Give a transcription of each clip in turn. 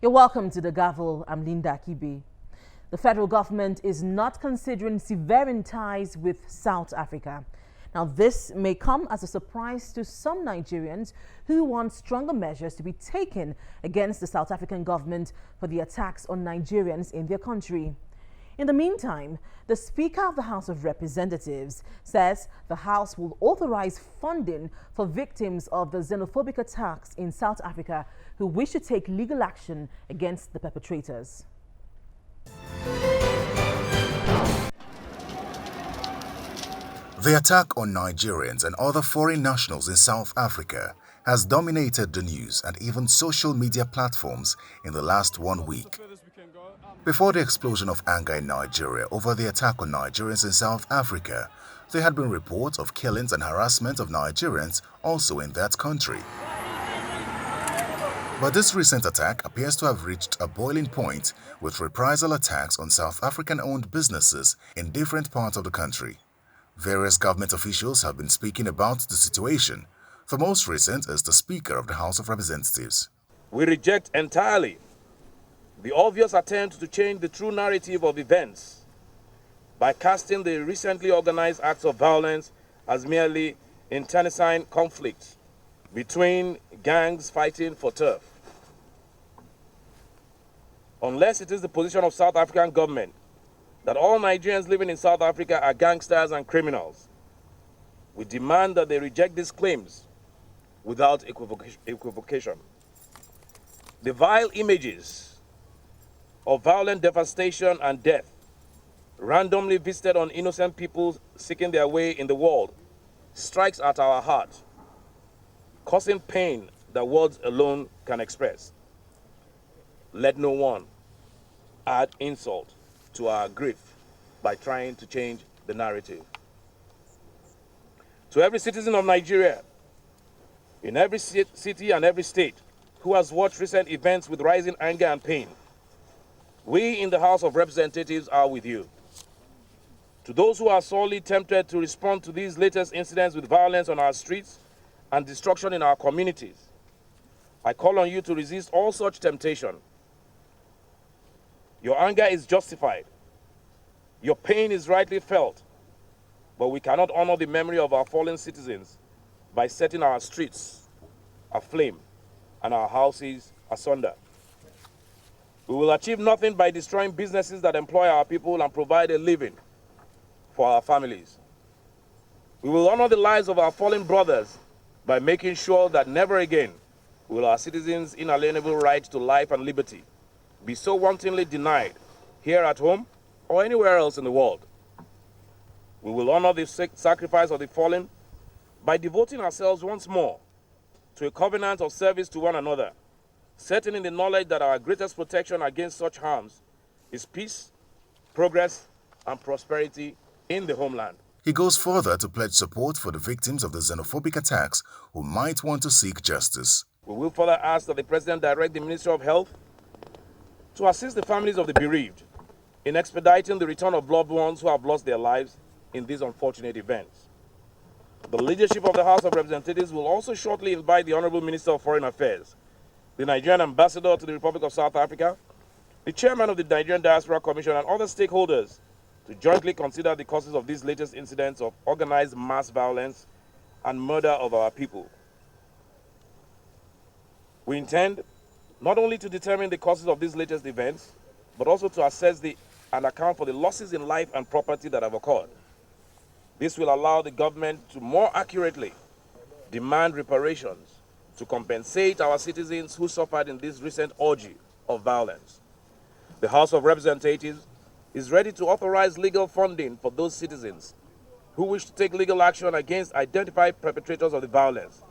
You're welcome to The Gavel. I'm Linda Kibe. The federal government is not considering severing ties with South Africa. Now, this may come as a surprise to some Nigerians who want stronger measures to be taken against the South African government for the attacks on Nigerians in their country. In the meantime, the Speaker of the House of Representatives says the House will authorize funding for victims of the xenophobic attacks in South Africa who wish to take legal action against the perpetrators. The attack on Nigerians and other foreign nationals in South Africa has dominated the news and even social media platforms in the last 1 week. Before the explosion of anger in Nigeria over the attack on Nigerians in South Africa, there had been reports of killings and harassment of Nigerians also in that country. But this recent attack appears to have reached a boiling point with reprisal attacks on South African-owned businesses in different parts of the country. Various government officials have been speaking about the situation. The most recent is the Speaker of the House of Representatives. We reject entirely the obvious attempt to change the true narrative of events by casting the recently organized acts of violence as merely internecine conflicts between gangs fighting for turf. Unless it is the position of South African government that all Nigerians living in South Africa are gangsters and criminals, we demand that they reject these claims without equivocation. The vile images of violent devastation and death randomly visited on innocent people seeking their way in the world strikes at our heart, causing pain that words alone can express. Let no one add insult to our grief by trying to change the narrative. To every citizen of Nigeria, in every city and every state, who has watched recent events with rising anger and pain, we in the House of Representatives are with you. To those who are sorely tempted to respond to these latest incidents with violence on our streets and destruction in our communities, I call on you to resist all such temptation. Your anger is justified. Your pain is rightly felt, but we cannot honor the memory of our fallen citizens by setting our streets aflame and our houses asunder. We will achieve nothing by destroying businesses that employ our people and provide a living for our families. We will honor the lives of our fallen brothers by making sure that never again will our citizens' inalienable right to life and liberty be so wantonly denied here at home or anywhere else in the world. We will honor the sacrifice of the fallen by devoting ourselves once more to a covenant of service to one another, certain in the knowledge that our greatest protection against such harms is peace, progress, and prosperity in the homeland. He goes further to pledge support for the victims of the xenophobic attacks who might want to seek justice. We will further ask that the President direct the Ministry of Health to assist the families of the bereaved in expediting the return of loved ones who have lost their lives in these unfortunate events. The leadership of the House of Representatives will also shortly invite the Honorable Minister of Foreign Affairs, the Nigerian Ambassador to the Republic of South Africa, the Chairman of the Nigerian Diaspora Commission, and other stakeholders to jointly consider the causes of these latest incidents of organized mass violence and murder of our people. We intend not only to determine the causes of these latest events, but also to assess and account for the losses in life and property that have occurred. This will allow the government to more accurately demand reparations to compensate our citizens who suffered in this recent orgy of violence. The House of Representatives is ready to authorize legal funding for those citizens who wish to take legal action against identified perpetrators of the violence,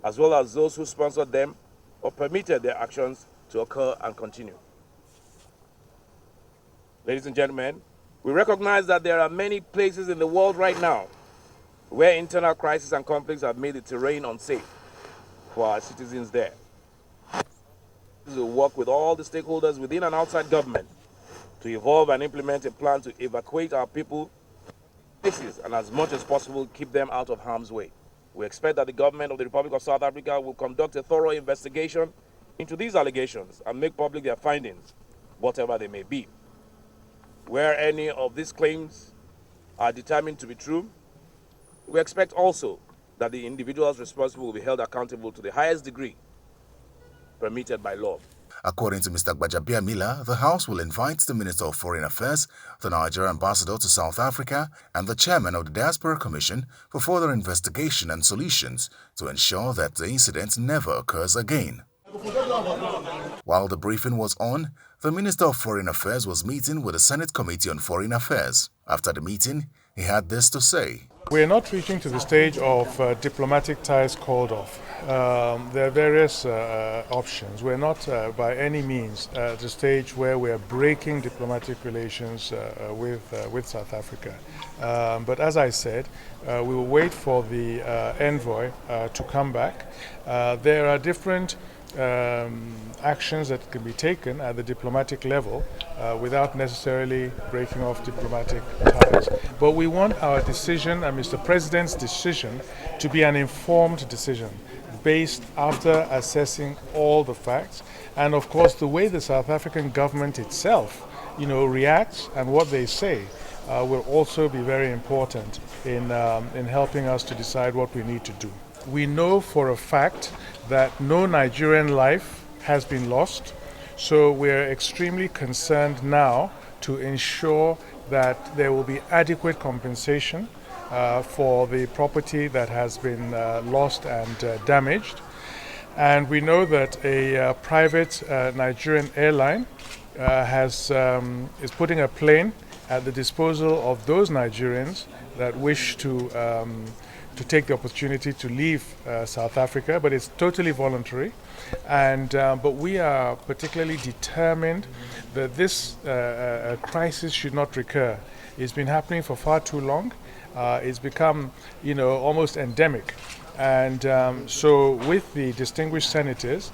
as well as those who sponsored them or permitted their actions to occur and continue. Ladies and gentlemen, we recognize that there are many places in the world right now where internal crises and conflicts have made the terrain unsafe for our citizens there. We will work with all the stakeholders within and outside government to evolve and implement a plan to evacuate our people places and as much as possible keep them out of harm's way. We expect that the government of the Republic of South Africa will conduct a thorough investigation into these allegations and make public their findings, whatever they may be. Where any of these claims are determined to be true, we expect also that the individuals responsible will be held accountable to the highest degree permitted by law. According to Mr. Gbajabiamila, the House will invite the Minister of Foreign Affairs, the Nigerian Ambassador to South Africa, and the Chairman of the Diaspora Commission for further investigation and solutions to ensure that the incident never occurs again. While the briefing was on, the Minister of Foreign Affairs was meeting with the Senate Committee on Foreign Affairs. After the meeting, he had this to say. We're not reaching to the stage of diplomatic ties called off. There are various options. We're not by any means at the stage where we're breaking diplomatic relations with South Africa. But as I said, we will wait for the envoy to come back. There are different actions that can be taken at the diplomatic level without necessarily breaking off diplomatic ties. But we want our decision and Mr. President's decision to be an informed decision based after assessing all the facts, and of course the way the South African government itself reacts and what they say will also be very important in helping us to decide what we need to do. We know for a fact that no Nigerian life has been lost, so we're extremely concerned now to ensure that there will be adequate compensation for the property that has been lost and damaged. And we know that a private Nigerian airline is putting a plane at the disposal of those Nigerians that wish to take the opportunity to leave South Africa, but it's totally voluntary. And but we are particularly determined that this crisis should not recur. It's been happening for far too long. It's become, almost endemic. And so with the distinguished senators,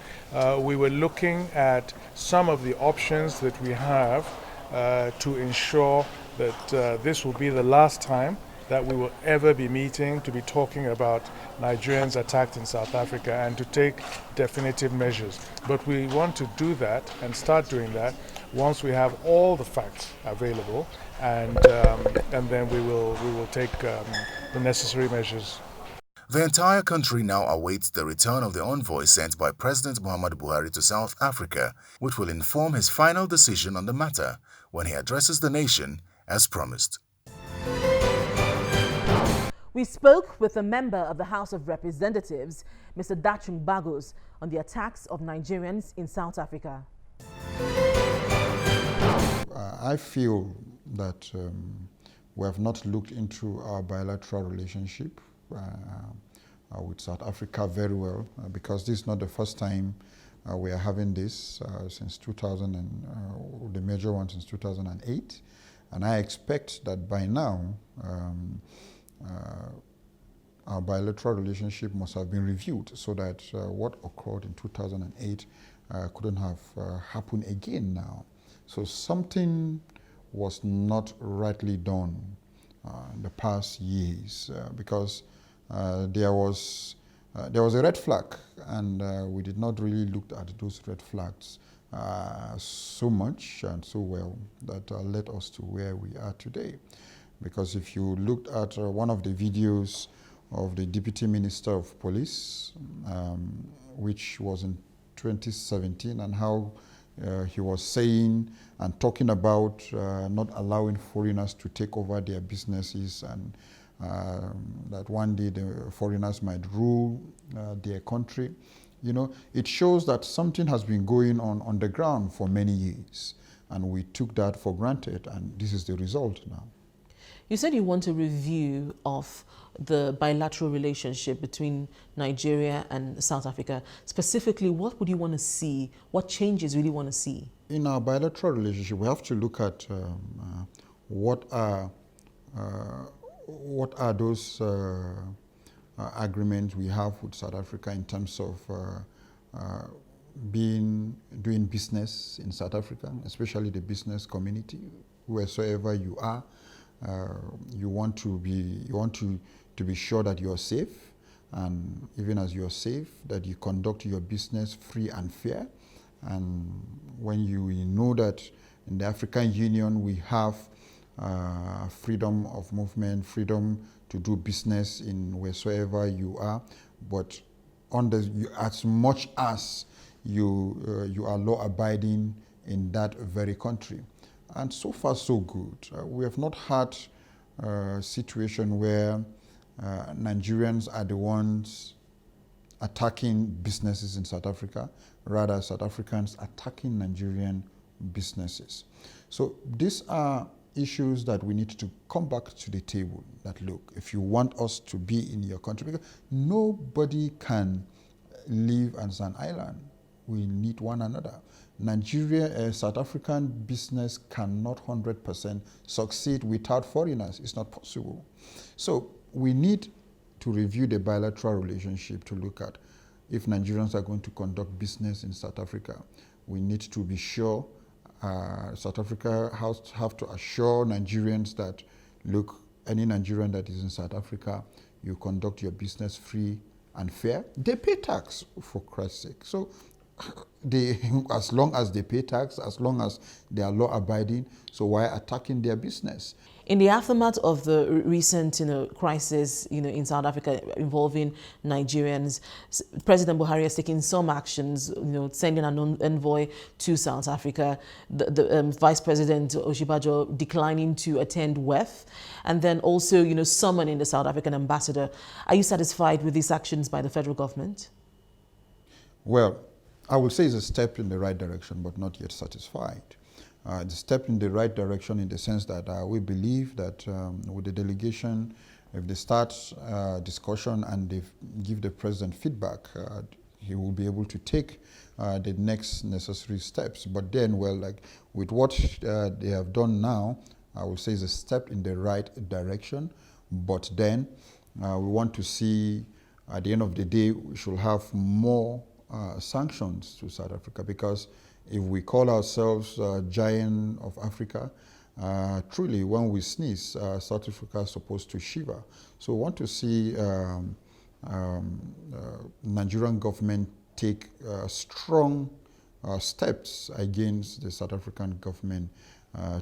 we were looking at some of the options that we have to ensure that this will be the last time that we will ever be meeting to be talking about Nigerians attacked in South Africa and to take definitive measures. But we want to do that and start doing that once we have all the facts available, and then we will take the necessary measures. The entire country now awaits the return of the envoy sent by President Muhammadu Buhari to South Africa, which will inform his final decision on the matter when he addresses the nation as promised. We spoke with a member of the House of Representatives, Mr. Dachung Bagos, on the attacks of Nigerians in South Africa. I feel that we have not looked into our bilateral relationship with South Africa very well, because this is not the first time we are having this since 2000, the major one since 2008. And I expect that by now, our bilateral relationship must have been reviewed so that what occurred in 2008 couldn't have happened again now. So something was not rightly done in the past years because there was a red flag, and we did not really look at those red flags so much and so well that led us to where we are today. Because if you looked at one of the videos of the Deputy Minister of Police, which was in 2017, and how he was saying and talking about not allowing foreigners to take over their businesses, and that one day the foreigners might rule their country. It shows that something has been going on the ground for many years, and we took that for granted, and this is the result now. You said you want a review of the bilateral relationship between Nigeria and South Africa. Specifically, what would you want to see? What changes would you want to see? In our bilateral relationship, we have to look at what are those agreements we have with South Africa in terms of doing business in South Africa, especially the business community, wheresoever you are. You want to be sure that you are safe, and even as you are safe, that you conduct your business free and fair. And when you know that in the African Union we have freedom of movement, freedom to do business in wheresoever you are, but as much as you are law-abiding in that very country. And so far, so good. We have not had a situation where Nigerians are the ones attacking businesses in South Africa, rather South Africans attacking Nigerian businesses. So these are issues that we need to come back to the table, that look, if you want us to be in your country, because nobody can live as an island. We need one another. South African business cannot 100% succeed without foreigners. It's not possible. So we need to review the bilateral relationship to look at if Nigerians are going to conduct business in South Africa. We need to be sure, South Africa have to assure Nigerians that, look, any Nigerian that is in South Africa, you conduct your business free and fair. They pay tax, for Christ's sake. So as long as they pay tax, as long as they are law-abiding, so why attacking their business? In the aftermath of the recent, crisis, in South Africa involving Nigerians, President Buhari has taken some actions, sending an envoy to South Africa, the Vice President Oshibajo declining to attend WEF, and then also, summoning the South African ambassador. Are you satisfied with these actions by the federal government? Well, I would say it's a step in the right direction, but not yet satisfied. It's a step in the right direction in the sense that we believe that with the delegation, if they start discussion and they give the president feedback, he will be able to take the next necessary steps. But then, with what they have done now, I would say it's a step in the right direction. But then we want to see, at the end of the day, we should have more sanctions to South Africa, because if we call ourselves giant of Africa, truly when we sneeze, South Africa is supposed to shiver. So we want to see Nigerian government take strong steps against the South African government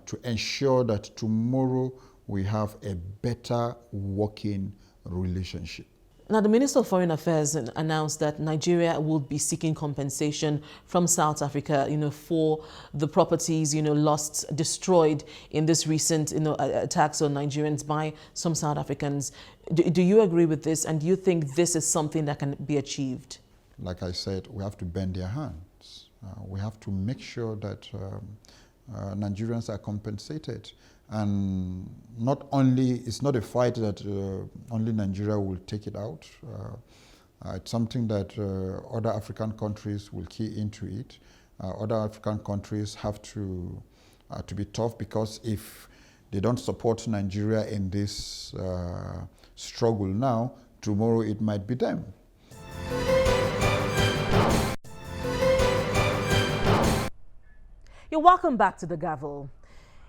to ensure that tomorrow we have a better working relationship. Now, the Minister of Foreign Affairs announced that Nigeria would be seeking compensation from South Africa, for the properties, destroyed in this recent, attacks on Nigerians by some South Africans. Do you agree with this? And do you think this is something that can be achieved? Like I said, we have to bend their hands. We have to make sure that Nigerians are compensated. And not only, it's not a fight that only Nigeria will take it out. It's something that other African countries will key into it. Other African countries have to be tough, because if they don't support Nigeria in this struggle now, tomorrow it might be them. You're welcome back to The Gavel.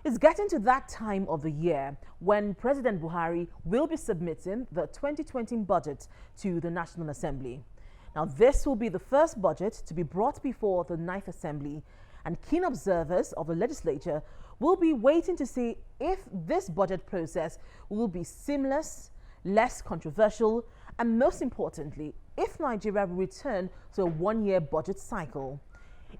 It's getting to that time of the year when President Buhari will be submitting the 2020 budget to the National Assembly. Now, this will be the first budget to be brought before the 9th Assembly, and keen observers of the legislature will be waiting to see if this budget process will be seamless, less controversial, and most importantly, if Nigeria will return to a one-year budget cycle.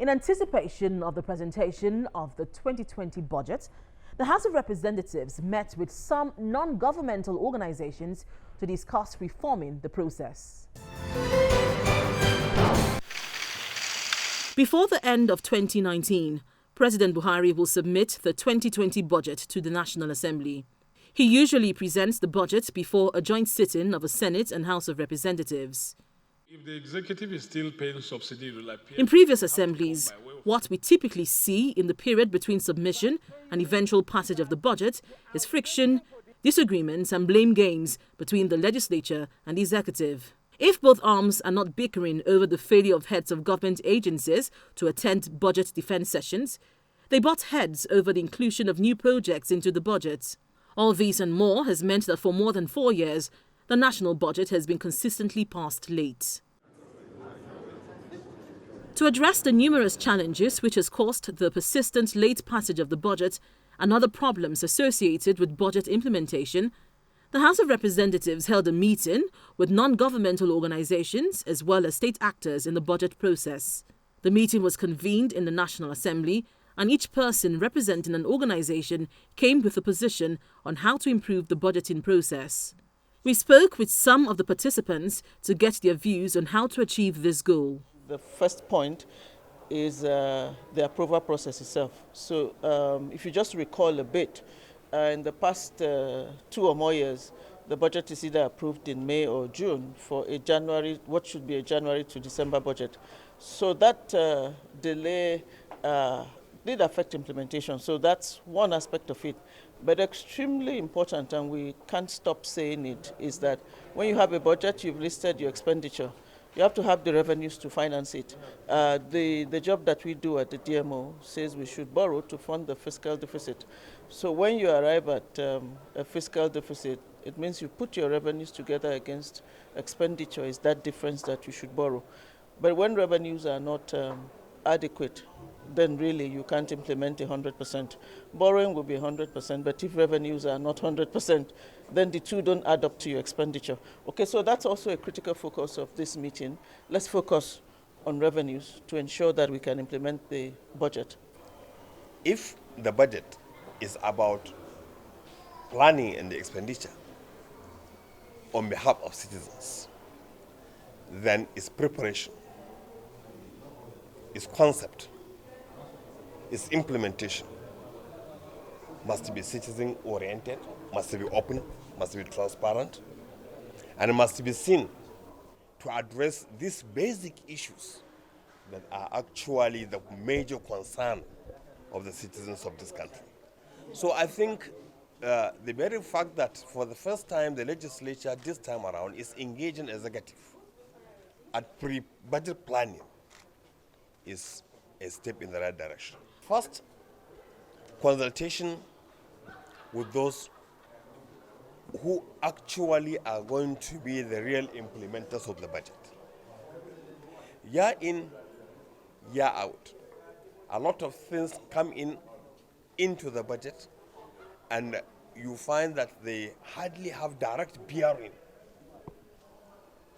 In anticipation of the presentation of the 2020 budget, the House of Representatives met with some non-governmental organizations to discuss reforming the process. Before the end of 2019, President Buhari will submit the 2020 budget to the National Assembly. He usually presents the budget before a joint sitting of the Senate and House of Representatives. If the executive is still paying subsidy, it will appear. In previous assemblies, what we typically see in the period between submission and eventual passage of the budget is friction, disagreements and blame games between the legislature and the executive. If both arms are not bickering over the failure of heads of government agencies to attend budget defense sessions, they butt heads over the inclusion of new projects into the budget. All these and more has meant that for more than 4 years, the national budget has been consistently passed late. To address the numerous challenges which has caused the persistent late passage of the budget and other problems associated with budget implementation, the House of Representatives held a meeting with non-governmental organizations as well as state actors in the budget process. The meeting was convened in the National Assembly, and each person representing an organization came with a position on how to improve the budgeting process. We spoke with some of the participants to get their views on how to achieve this goal. The first point is the approval process itself. So if you just recall a bit, in the past 2 or more years, the budget is either approved in May or June for a January, what should be a January to December budget. So that delay did affect implementation. So that's one aspect of it. But extremely important, and we can't stop saying it, is that when you have a budget, you've listed your expenditure. You have to have the revenues to finance it. The job that we do at the DMO says we should borrow to fund the fiscal deficit. So when you arrive at a fiscal deficit, it means you put your revenues together against expenditure. Is that difference that you should borrow? But when revenues are not adequate, then really you can't implement 100%. Borrowing will be 100%, but if revenues are not 100%, then the two don't add up to your expenditure. Okay, so that's also a critical focus of this meeting. Let's focus on revenues to ensure that we can implement the budget. If the budget is about planning and the expenditure on behalf of citizens, then its preparation, its concept, its implementation must be citizen-oriented, must be open, must be transparent, and must be seen to address these basic issues that are actually the major concern of the citizens of this country. So I think the very fact that for the first time the legislature this time around is engaging executive at pre-budget planning is a step in the right direction. First, consultation with those who actually are going to be the real implementers of the budget. Year in, year out, a lot of things come into the budget, and you find that they hardly have direct bearing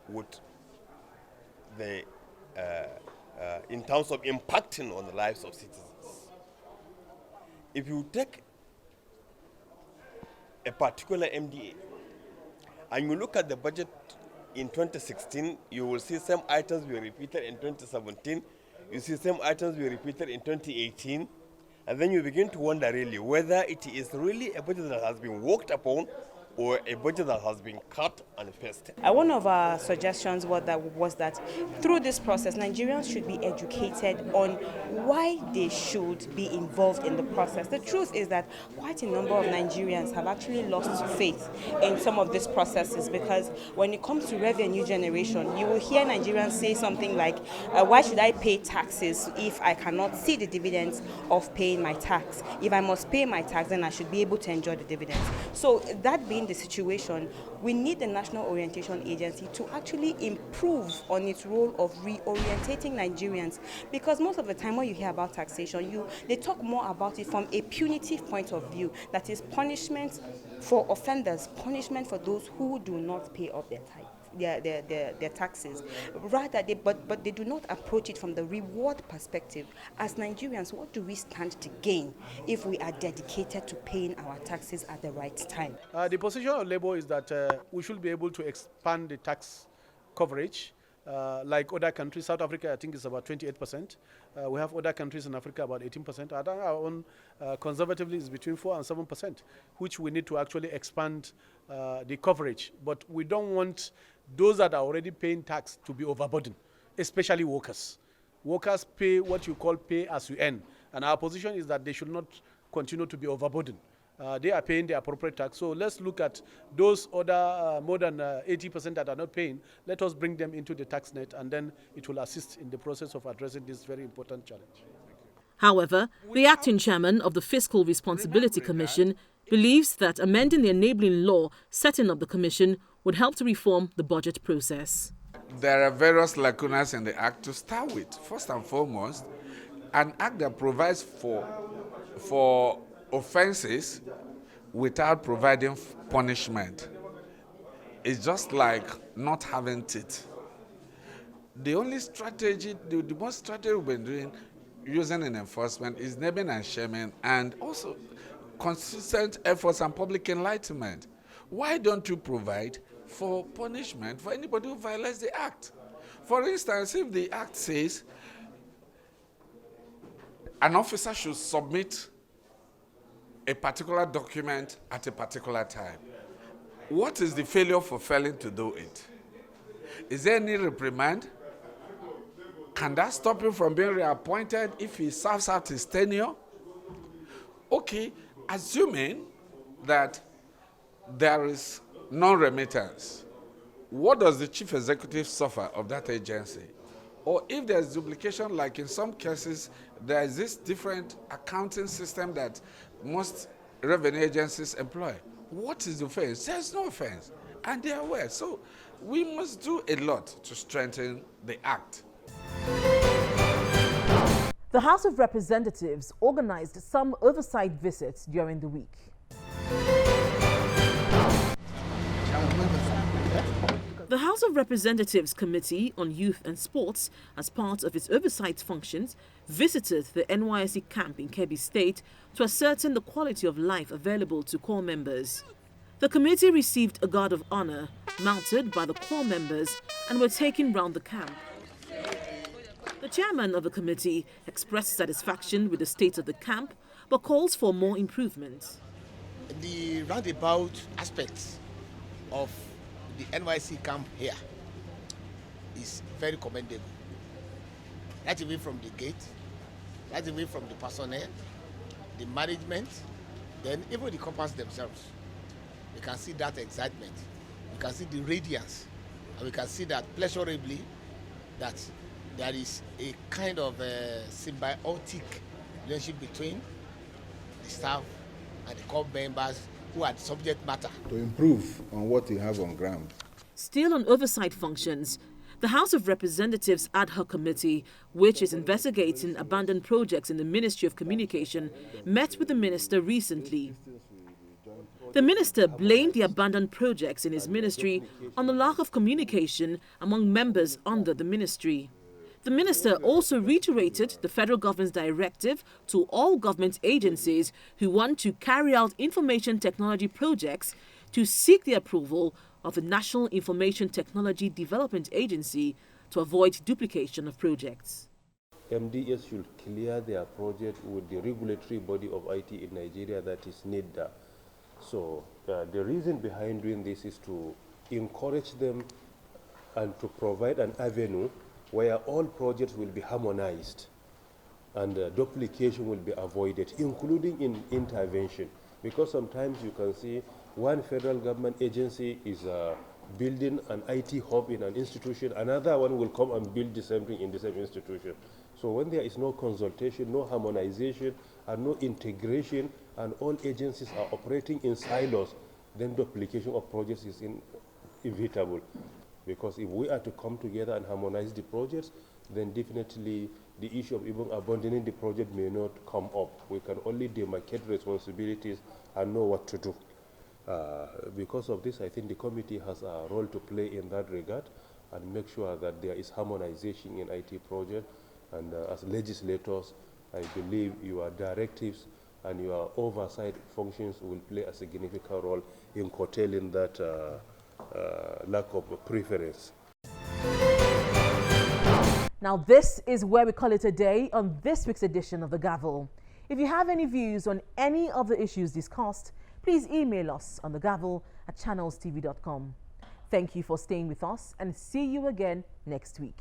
with the in terms of impacting on the lives of citizens. If you take a particular MDA and you look at the budget in 2016, you will see some items were repeated in 2017, you see some items were repeated in 2018, and then you begin to wonder really whether it is really a budget that has been worked upon or a budget that has been cut and pasted. One of our suggestions was that through this process, Nigerians should be educated on why they should be involved in the process. The truth is that quite a number of Nigerians have actually lost faith in some of these processes, because when it comes to revenue generation, you will hear Nigerians say something like, why should I pay taxes if I cannot see the dividends of paying my tax? If I must pay my tax, then I should be able to enjoy the dividends. So that being the situation, we need the National Orientation Agency to actually improve on its role of reorientating Nigerians, because most of the time when you hear about taxation, they talk more about it from a punitive point of view, that is punishment for offenders, punishment for those who do not pay up their tithe. Their taxes, rather but they do not approach it from the reward perspective. As Nigerians, what do we stand to gain if we are dedicated to paying our taxes at the right time? The position of Labour is that we should be able to expand the tax coverage like other countries. South Africa, I think, is about 28%. We have other countries in Africa about 18%. I think our own conservatively is between 4 and 7%, which we need to actually expand the coverage. But we don't want those that are already paying tax to be overburdened, especially workers. Workers pay what you call pay as you earn, and our position is that they should not continue to be overburdened. They are paying the appropriate tax. So let's look at those other more than 80% that are not paying. Let us bring them into the tax net, and then it will assist in the process of addressing this very important challenge. However, the acting chairman of the Fiscal Responsibility Commission believes that amending the enabling law setting up the commission would help to reform the budget process. there are various lacunas in the Act to start with. First and foremost, an Act that provides for offenses without providing punishment is just like not having teeth. The only strategy, the most strategy we've been doing using in enforcement is naming and shaming, and also consistent efforts and public enlightenment. Why don't you provide for punishment for anybody who violates the Act? For instance, if the Act says an officer should submit a particular document at a particular time, what is the failure for failing to do it? Is there any reprimand? Can that stop him from being reappointed if he serves out his tenure? Okay, assuming that there is non-remittance, what does the chief executive suffer of that agency? Or if there's duplication, like in some cases, there is this different accounting system that most revenue agencies employ. What is the offense? There's no offense, and they are aware. So we must do a lot to strengthen the Act. The House of Representatives organized some oversight visits during the week. The House of Representatives Committee on Youth and Sports, as part of its oversight functions, visited the NYSC camp in Kebbi State to ascertain the quality of life available to corps members. The committee received a guard of honor mounted by the corps members and were taken round the camp. The chairman of the committee expressed satisfaction with the state of the camp, but calls for more improvement. The roundabout aspects of the NYC camp here is very commendable. Right away from the gate, right away from the personnel, the management, then even the corps themselves. We can see that excitement, we can see the radiance, and we can see that pleasurably that there is a kind of a symbiotic relationship between the staff and the corps members who are the subject matter. To improve on what you have on ground. Still on oversight functions, the House of Representatives Ad Hoc Committee, which is investigating abandoned projects in the Ministry of Communication, met with the minister recently. The minister blamed the abandoned projects in his ministry on the lack of communication among members under the ministry. The minister also reiterated the federal government's directive to all government agencies who want to carry out information technology projects to seek the approval of the National Information Technology Development Agency to avoid duplication of projects. MDS should clear their project with the regulatory body of IT in Nigeria, that is NIDA. So the reason behind doing this is to encourage them and to provide an avenue where all projects will be harmonized and duplication will be avoided, including in intervention. Because sometimes you can see one federal government agency is building an IT hub in an institution, another one will come and build the same thing in the same institution. So when there is no consultation, no harmonization, and no integration, and all agencies are operating in silos, then duplication of projects is inevitable. Because if we are to come together and harmonize the projects, then definitely the issue of even abandoning the project may not come up. We can only demarcate responsibilities and know what to do. Because of this, I think the committee has a role to play in that regard and make sure that there is harmonization in IT projects. And as legislators, I believe your directives and your oversight functions will play a significant role in curtailing that lack of preference. Now this is where we call it a day on this week's edition of The Gavel. If you have any views on any of the issues discussed, please email us on thegavel@channelstv.com. Thank you for staying with us and see you again next week.